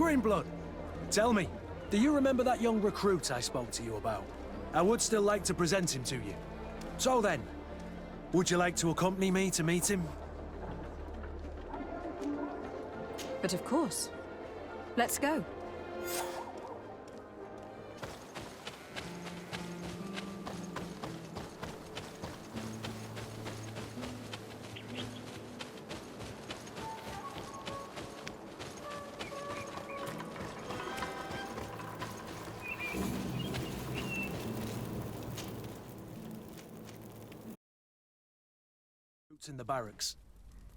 Greenblood, tell me, do you remember that young recruit I spoke to you about? I would still like to present him to you. So then, would you like to accompany me to meet him? But of course. Let's go. In the barracks.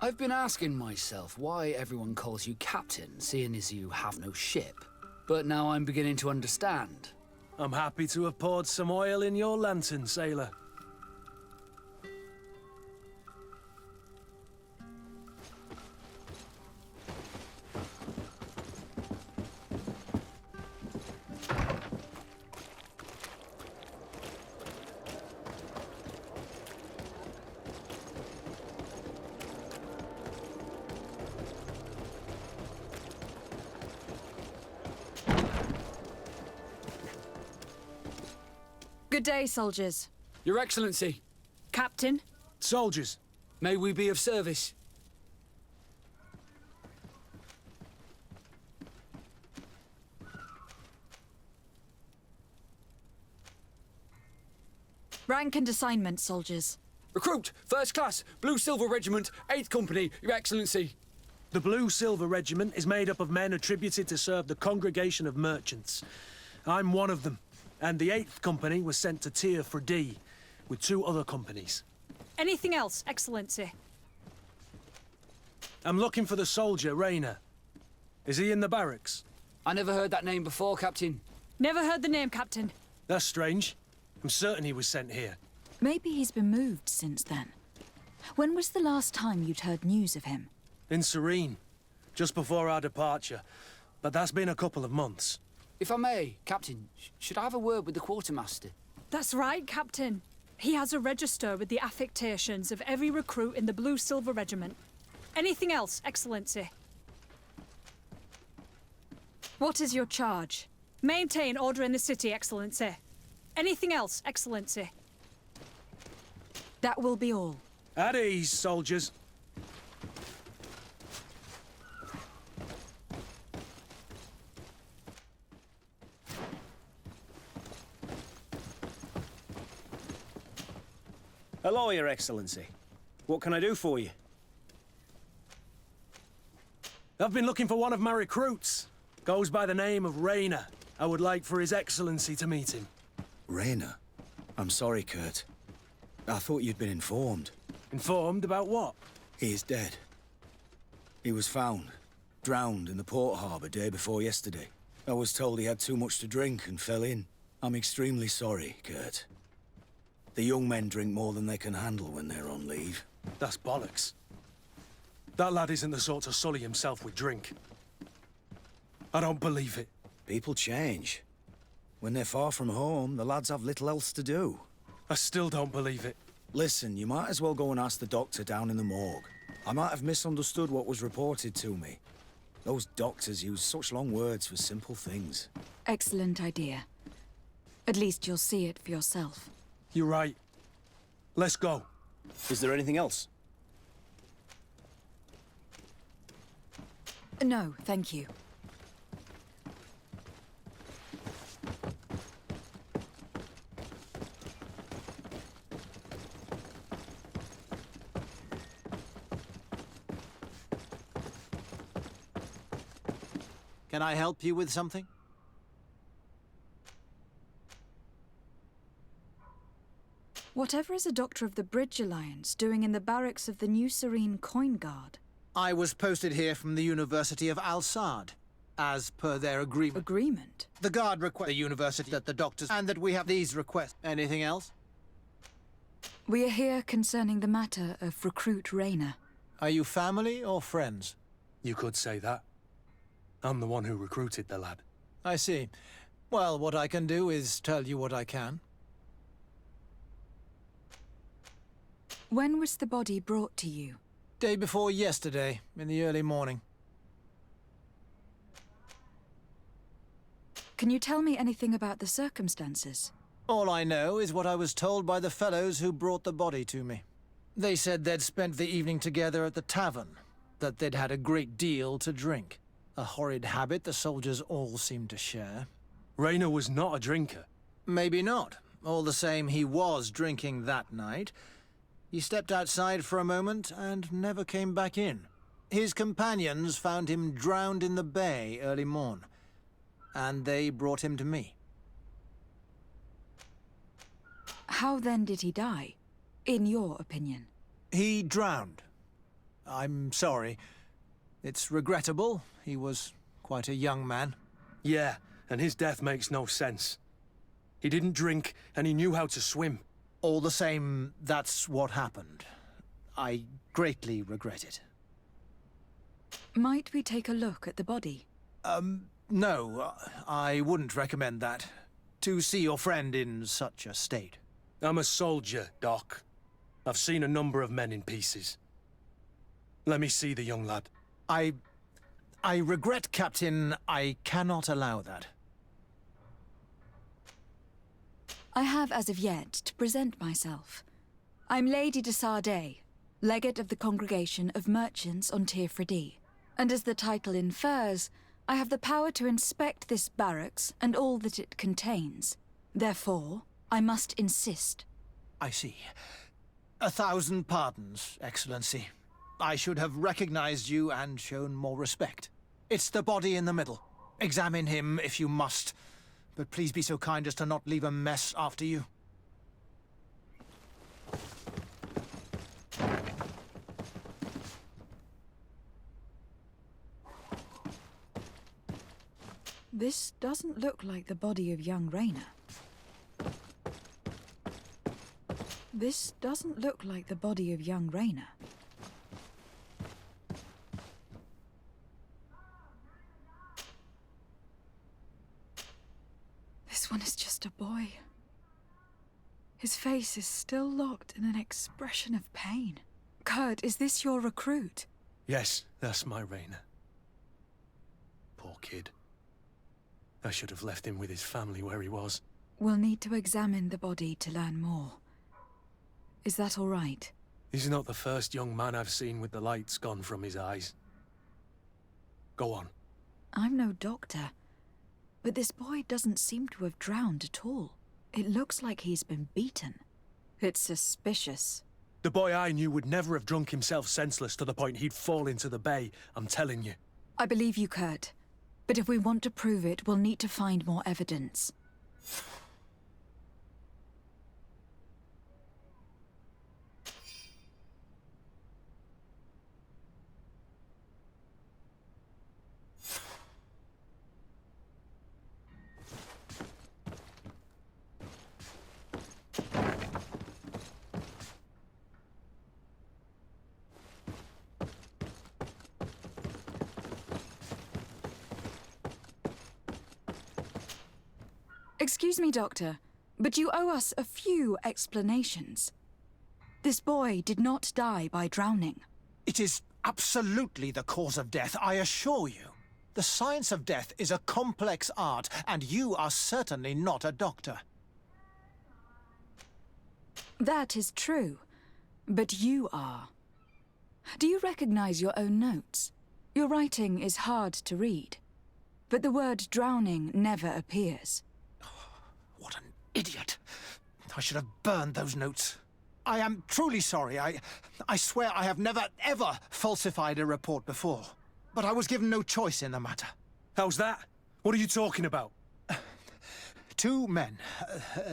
I've been asking myself why everyone calls you Captain, seeing as you have no ship. But now I'm beginning to understand. I'm happy to have poured some oil in your lantern, sailor. Good day, soldiers. Your Excellency, Captain. Soldiers. may we be of service? Rank and assignment, soldiers. Recruit, First Class, Blue Silver Regiment, 8th Company, Your Excellency. The Blue Silver Regiment is made up of men attributed to serve the Congregation of Merchants. I'm one of them, and the 8th Company was sent to Tier for D, with 2 other companies. Anything else, Excellency? I'm looking for the soldier, Rayner. Is he in the barracks? I never heard that name before, Captain. Never heard the name, Captain. That's strange. I'm certain he was sent here. Maybe he's been moved since then. When was the last time you'd heard news of him? In Serene, just before our departure. But that's been a couple of months. If I may, Captain, should I have a word with the quartermaster? That's right, Captain. He has a register with the affectations of every recruit in the Blue Silver Regiment. Anything else, Excellency? What is your charge? Maintain order in the city, Excellency. Anything else, Excellency? That will be all. At ease, soldiers. Hello, Your Excellency. What can I do for you? I've been looking for one of my recruits. Goes by the name of Rayner. I would like for His Excellency to meet him. Rayner? I'm sorry, Kurt. I thought you'd been informed. Informed about what? He is dead. He was found, drowned in the port harbour day before yesterday. I was told he had too much to drink and fell in. I'm extremely sorry, Kurt. The young men drink more than they can handle when they're on leave. That's bollocks. That lad isn't the sort to sully himself with drink. I don't believe it. People change. When they're far from home, the lads have little else to do. I still don't believe it. Listen, you might as well go and ask the doctor down in the morgue. I might have misunderstood what was reported to me. Those doctors use such long words for simple things. Excellent idea. At least you'll see it for yourself. You're right. Let's go. Is there anything else? No, thank you. Can I help you with something? Whatever is a doctor of the Bridge Alliance doing in the barracks of the New Serene Coin Guard? I was posted here from the University of Al-Sad, as per their agreement. Agreement? The guard requests the university that the doctors and that we have these requests. Anything else? We are here concerning the matter of recruit Rayner. Are you family or friends? You could say that. I'm the one who recruited the lad. I see. Well, what I can do is tell you what I can. When was the body brought to you? Day before yesterday, in the early morning. Can you tell me anything about the circumstances? All I know is what I was told by the fellows who brought the body to me. They said they'd spent the evening together at the tavern, that they'd had a great deal to drink. A horrid habit the soldiers all seemed to share. Rayner was not a drinker. Maybe not. All the same, he was drinking that night. He stepped outside for a moment and never came back in. His companions found him drowned in the bay early morn, and they brought him to me. How then did he die, in your opinion? He drowned. I'm sorry. It's regrettable. He was quite a young man. Yeah, and his death makes no sense. He didn't drink, and he knew how to swim. All the same, that's what happened. I greatly regret it. Might we take a look at the body? No, I wouldn't recommend that. To see your friend in such a state. I'm a soldier, Doc. I've seen a number of men in pieces. Let me see the young lad. I regret, Captain. I cannot allow that. I have as of yet to present myself. I'm Lady de Sardet, legate of the Congregation of Merchants on Tir Freddy. And as the title infers, I have the power to inspect this barracks and all that it contains. Therefore, I must insist. I see. 1,000 pardons, Excellency. I should have recognized you and shown more respect. It's the body in the middle. Examine him if you must, but please be so kind as to not leave a mess after you. This doesn't look like the body of young Rayner. This doesn't look like the body of young Rayner. This one is just a boy. His face is still locked in an expression of pain. Kurt, is this your recruit? Yes, that's my Rayner. Poor kid. I should have left him with his family where he was. We'll need to examine the body to learn more. Is that all right? He's not the first young man I've seen with the lights gone from his eyes. Go on. I'm no doctor, but this boy doesn't seem to have drowned at all. It looks like he's been beaten. It's suspicious. The boy I knew would never have drunk himself senseless to the point he'd fall into the bay, I'm telling you. I believe you, Kurt. But if we want to prove it, we'll need to find more evidence. Excuse me, Doctor, but you owe us a few explanations. This boy did not die by drowning. It is absolutely the cause of death, I assure you. The science of death is a complex art, and you are certainly not a doctor. That is true, but you are. Do you recognize your own notes? Your writing is hard to read, but the word drowning never appears. What an idiot. I should have burned those notes. I am truly sorry. I swear I have never, ever falsified a report before. But I was given no choice in the matter. How's that? What are you talking about? 2 men,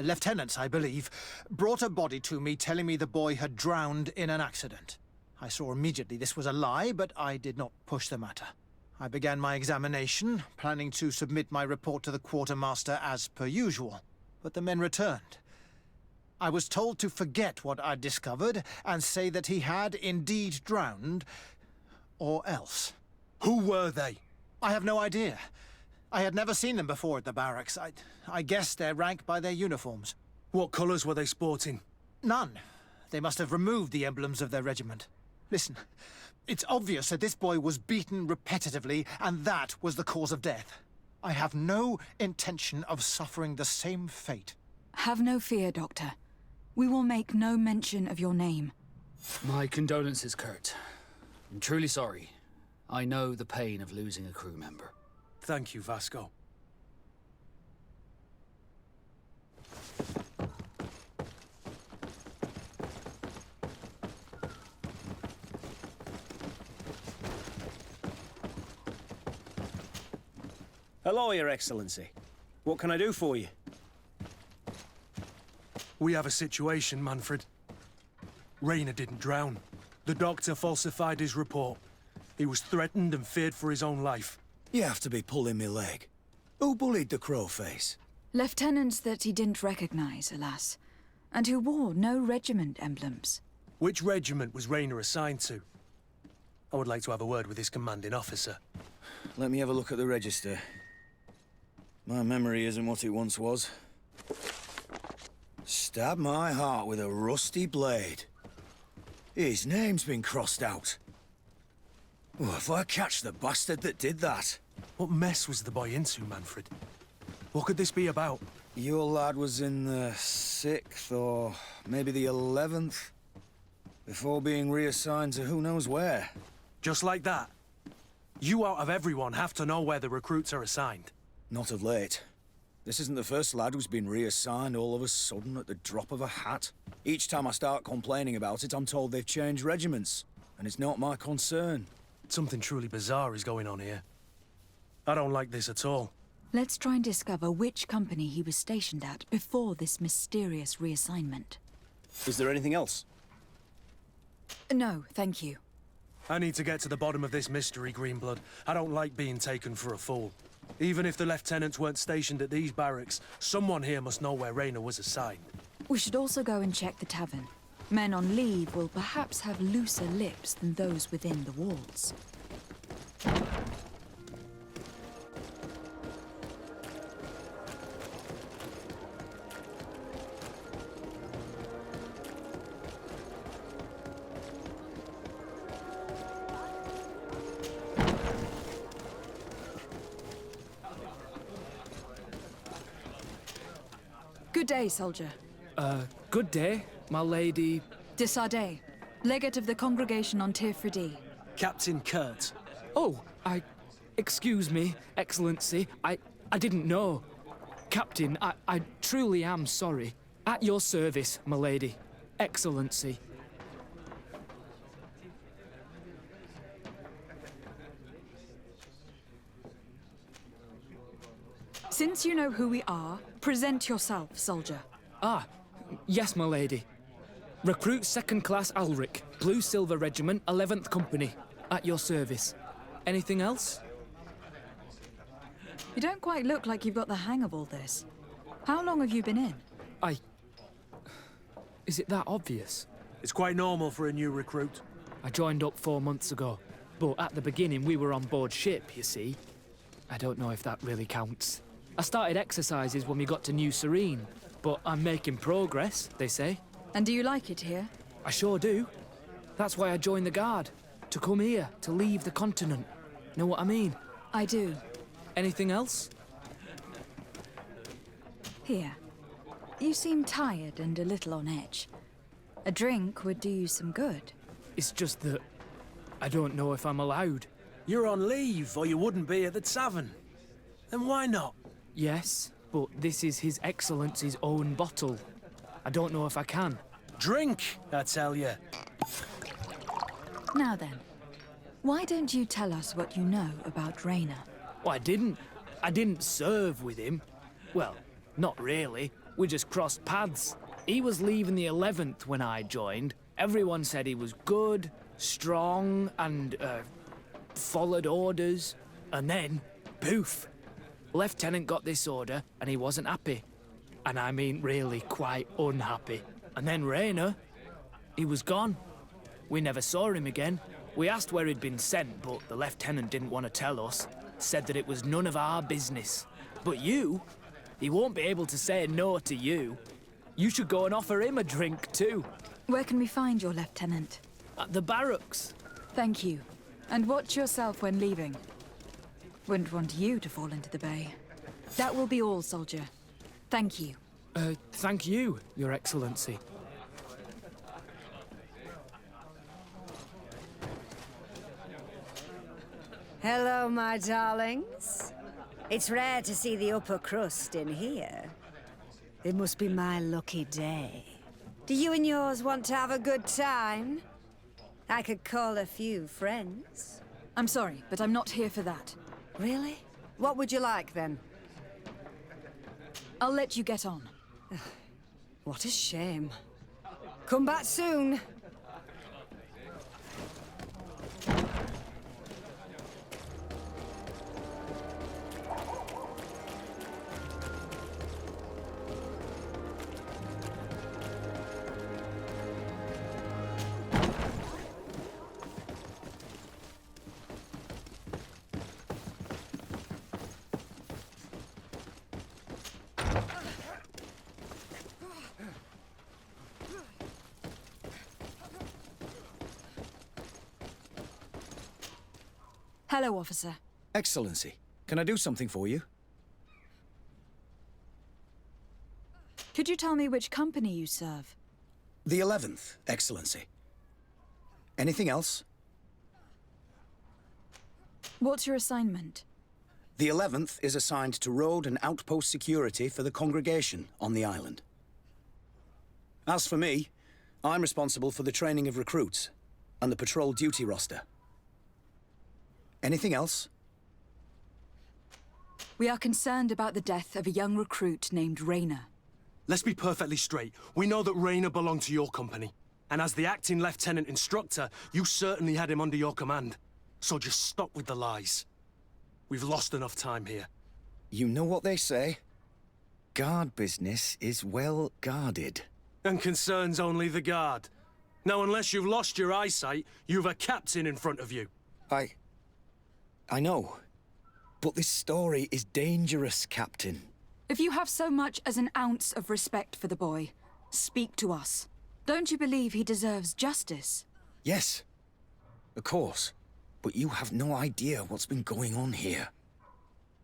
lieutenants, I believe, brought a body to me telling me the boy had drowned in an accident. I saw immediately this was a lie, but I did not push the matter. I began my examination, planning to submit my report to the quartermaster as per usual. But the men returned. I was told to forget what I'd discovered and say that he had indeed drowned, or else. Who were they? I have no idea. I had never seen them before at the barracks. I guessed their rank by their uniforms. What colours were they sporting? None. They must have removed the emblems of their regiment. Listen, it's obvious that this boy was beaten repetitively, and that was the cause of death. I have no intention of suffering the same fate. Have no fear, Doctor. We will make no mention of your name. My condolences, Kurt. I'm truly sorry. I know the pain of losing a crew member. Thank you, Vasco. Hello, Your Excellency. What can I do for you? We have a situation, Manfred. Rayner didn't drown. The doctor falsified his report. He was threatened and feared for his own life. You have to be pulling me leg. Who bullied the crowface? Lieutenants that he didn't recognize, alas, and who wore no regiment emblems. Which regiment was Rayner assigned to? I would like to have a word with his commanding officer. Let me have a look at the register. My memory isn't what it once was. Stab my heart with a rusty blade. His name's been crossed out. Oh, if I catch the bastard that did that. What mess was the boy into, Manfred? What could this be about? Your lad was in the 6th or maybe the 11th, before being reassigned to who knows where. Just like that? You out of everyone have to know where the recruits are assigned. Not of late. This isn't the first lad who's been reassigned all of a sudden at the drop of a hat. Each time I start complaining about it, I'm told they've changed regiments, and it's not my concern. Something truly bizarre is going on here. I don't like this at all. Let's try and discover which company he was stationed at before this mysterious reassignment. Is there anything else? No, thank you. I need to get to the bottom of this mystery, Greenblood. I don't like being taken for a fool. Even if the lieutenants weren't stationed at these barracks, someone here must know where Rayner was assigned. We should also go and check the tavern. Men on leave will perhaps have looser lips than those within the walls. Good day, soldier. Good day, my lady. De Sardet, legate of the congregation on Tirfredi. Captain Kurt. Oh, excuse me, Excellency. I didn't know. Captain, I truly am sorry. At your service, my lady. Excellency. Since you know who we are, present yourself, soldier. Ah, yes, my lady. Recruit 2nd Class Alric, Blue Silver Regiment, 11th Company. At your service. Anything else? You don't quite look like you've got the hang of all this. How long have you been in? Is it that obvious? It's quite normal for a new recruit. I joined up 4 months ago. But at the beginning, we were on board ship, you see. I don't know if that really counts. I started exercises when we got to New Serene. But I'm making progress, they say. And do you like it here? I sure do. That's why I joined the Guard. To come here, to leave the continent. Know what I mean? I do. Anything else? Here. You seem tired and a little on edge. A drink would do you some good. It's just that I don't know if I'm allowed. You're on leave, or you wouldn't be at the tavern. Then why not? Yes, but this is His Excellency's own bottle. I don't know if I can. Drink, I tell you. Now then, why don't you tell us what you know about Rayner? Well, I didn't serve with him. Well, not really. We just crossed paths. He was leaving the 11th when I joined. Everyone said he was good, strong, and, followed orders. And then, poof. Lieutenant got this order, and he wasn't happy. And I mean really quite unhappy. And then Rayner, he was gone. We never saw him again. We asked where he'd been sent, but the lieutenant didn't want to tell us. Said that it was none of our business. But you, he won't be able to say no to you. You should go and offer him a drink too. Where can we find your lieutenant? At the barracks. Thank you. And watch yourself when leaving. Wouldn't want you to fall into the bay. That will be all, soldier. Thank you. Thank you, Your Excellency. Hello, my darlings. It's rare to see the upper crust in here. It must be my lucky day. Do you and yours want to have a good time? I could call a few friends. I'm sorry, but I'm not here for that. Really? What would you like, then? I'll let you get on. What a shame. Come back soon. Hello, officer. Excellency, can I do something for you? Could you tell me which company you serve? The 11th, Excellency. Anything else? What's your assignment? The 11th is assigned to road and outpost security for the congregation on the island. As for me, I'm responsible for the training of recruits and the patrol duty roster. Anything else? We are concerned about the death of a young recruit named Rayner. Let's be perfectly straight. We know that Rayner belonged to your company. And as the acting lieutenant instructor, you certainly had him under your command. So just stop with the lies. We've lost enough time here. You know what they say? Guard business is well guarded. And concerns only the guard. Now, unless you've lost your eyesight, you've a captain in front of you. I know. But this story is dangerous, Captain. If you have so much as an ounce of respect for the boy, speak to us. Don't you believe he deserves justice? Yes, of course. But you have no idea what's been going on here.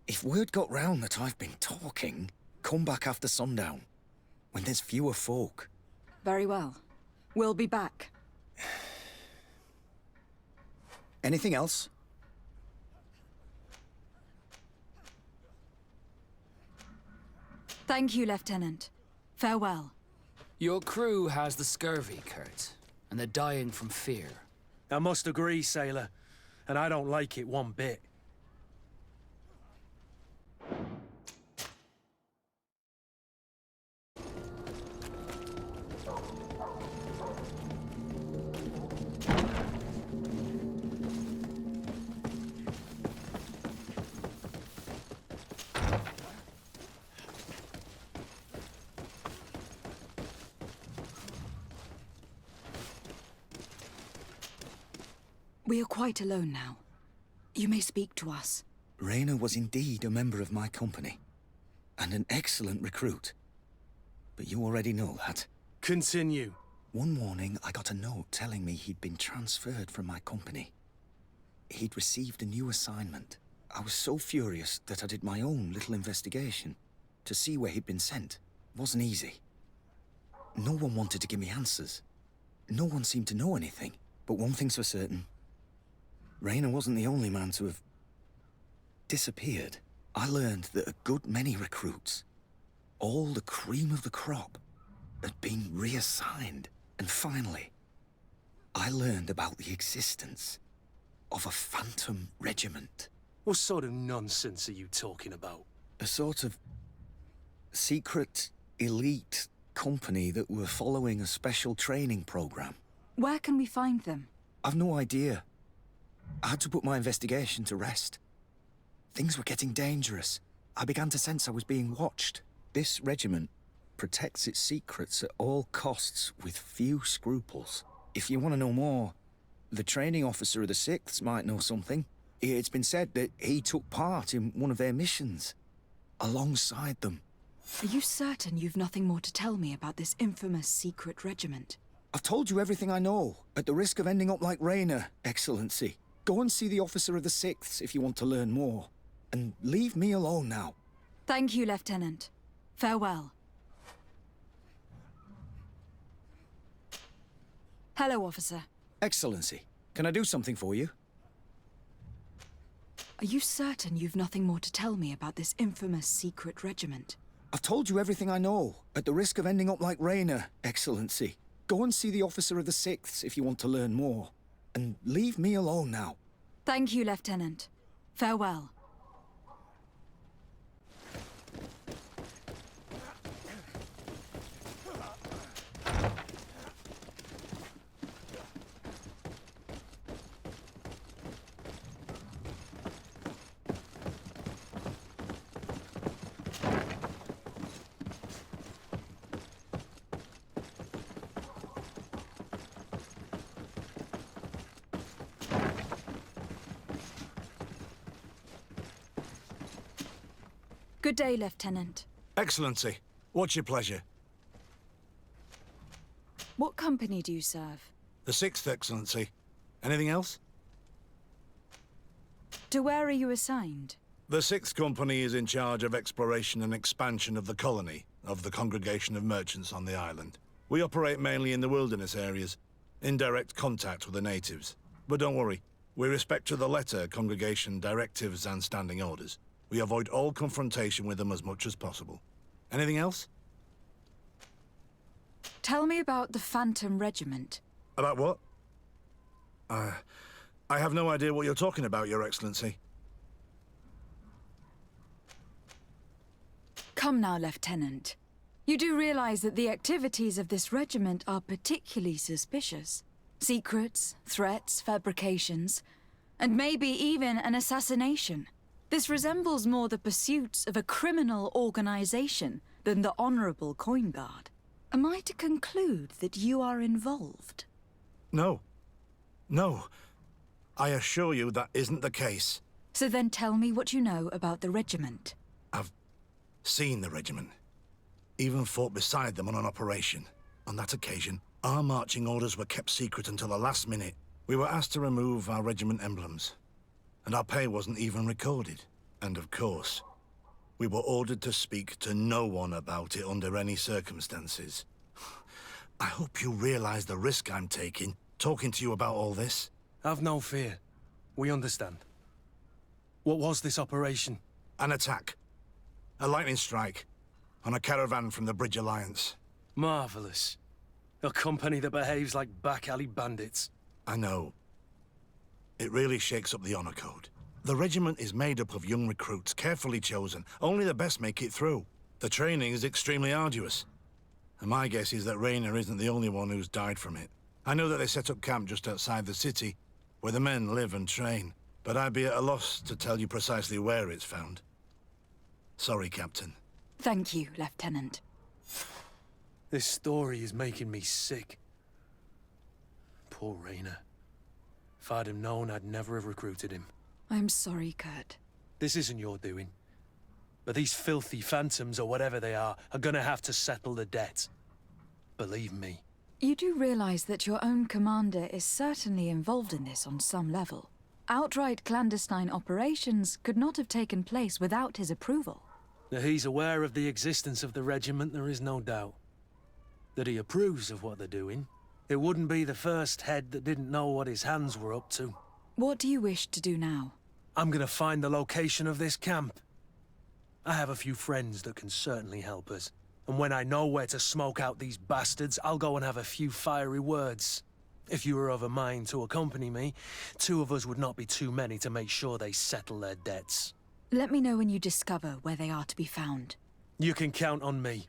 If word got round that I've been talking, come back after sundown, when there's fewer folk. Very well. We'll be back. Anything else? Thank you, Lieutenant. Farewell. Your crew has the scurvy, Kurt, and they're dying from fear. I must agree, sailor. And I don't like it one bit. We are quite alone now. You may speak to us. Rayner was indeed a member of my company, and an excellent recruit. But you already know that. Continue. One morning, I got a note telling me he'd been transferred from my company. He'd received a new assignment. I was so furious that I did my own little investigation to see where he'd been sent. It wasn't easy. No one wanted to give me answers. No one seemed to know anything. But one thing's for certain. Rayner wasn't the only man to have disappeared. I learned that a good many recruits, all the cream of the crop, had been reassigned. And finally, I learned about the existence of a phantom regiment. What sort of nonsense are you talking about? A sort of secret, elite company that were following a special training program. Where can we find them? I've no idea. I had to put my investigation to rest. Things were getting dangerous. I began to sense I was being watched. This regiment protects its secrets at all costs with few scruples. If you want to know more, the training officer of the 6th might know something. It's been said that he took part in one of their missions, alongside them. Are you certain you've nothing more to tell me about this infamous secret regiment? I've told you everything I know, at the risk of ending up like Rayner, Excellency. Go and see the officer of the 6th if you want to learn more. And leave me alone now. Thank you, Lieutenant. Farewell. Hello, officer. Excellency, can I do something for you? Are you certain you've nothing more to tell me about this infamous secret regiment? I've told you everything I know, at the risk of ending up like Raynor, Excellency. Go and see the officer of the 6th if you want to learn more. And leave me alone now. Thank you, Lieutenant. Farewell. Good day, Lieutenant. Excellency, what's your pleasure? What company do you serve? The 6th, Excellency. Anything else? To where are you assigned? The 6th Company is in charge of exploration and expansion of the colony of the Congregation of Merchants on the island. We operate mainly in the wilderness areas, in direct contact with the natives. But don't worry, we respect to the letter Congregation directives and standing orders. We avoid all confrontation with them as much as possible. Anything else? Tell me about the Phantom Regiment. About what? I have no idea what you're talking about, Your Excellency. Come now, Lieutenant. You do realize that the activities of this regiment are particularly suspicious. Secrets, threats, fabrications, and maybe even an assassination. This resembles more the pursuits of a criminal organization than the honorable coin guard. Am I to conclude that you are involved? No. No. I assure you that isn't the case. So then tell me what you know about the regiment. I've seen the regiment. Even fought beside them on an operation. On that occasion, our marching orders were kept secret until the last minute. We were asked to remove our regiment emblems. And our pay wasn't even recorded. And of course, we were ordered to speak to no one about it under any circumstances. I hope you realize the risk I'm taking, talking to you about all this. Have no fear. We understand. What was this operation? An attack. A lightning strike. On a caravan from the Bridge Alliance. Marvelous. A company that behaves like back-alley bandits. I know. It really shakes up the honor code. The regiment is made up of young recruits, carefully chosen. Only the best make it through. The training is extremely arduous. And my guess is that Raynor isn't the only one who's died from it. I know that they set up camp just outside the city, where the men live and train. But I'd be at a loss to tell you precisely where it's found. Sorry, Captain. Thank you, Lieutenant. This story is making me sick. Poor Raynor. If I'd have known, I'd never have recruited him. I'm sorry, Kurt. This isn't your doing. But these filthy phantoms, or whatever they are gonna have to settle the debt. Believe me. You do realize that your own commander is certainly involved in this on some level. Outright clandestine operations could not have taken place without his approval. That he's aware of the existence of the regiment, there is no doubt. That he approves of what they're doing. It wouldn't be the first head that didn't know what his hands were up to. What do you wish to do now? I'm gonna find the location of this camp. I have a few friends that can certainly help us. And when I know where to smoke out these bastards, I'll go and have a few fiery words. If you were of a mind to accompany me, 2 of us would not be too many to make sure they settle their debts. Let me know when you discover where they are to be found. You can count on me.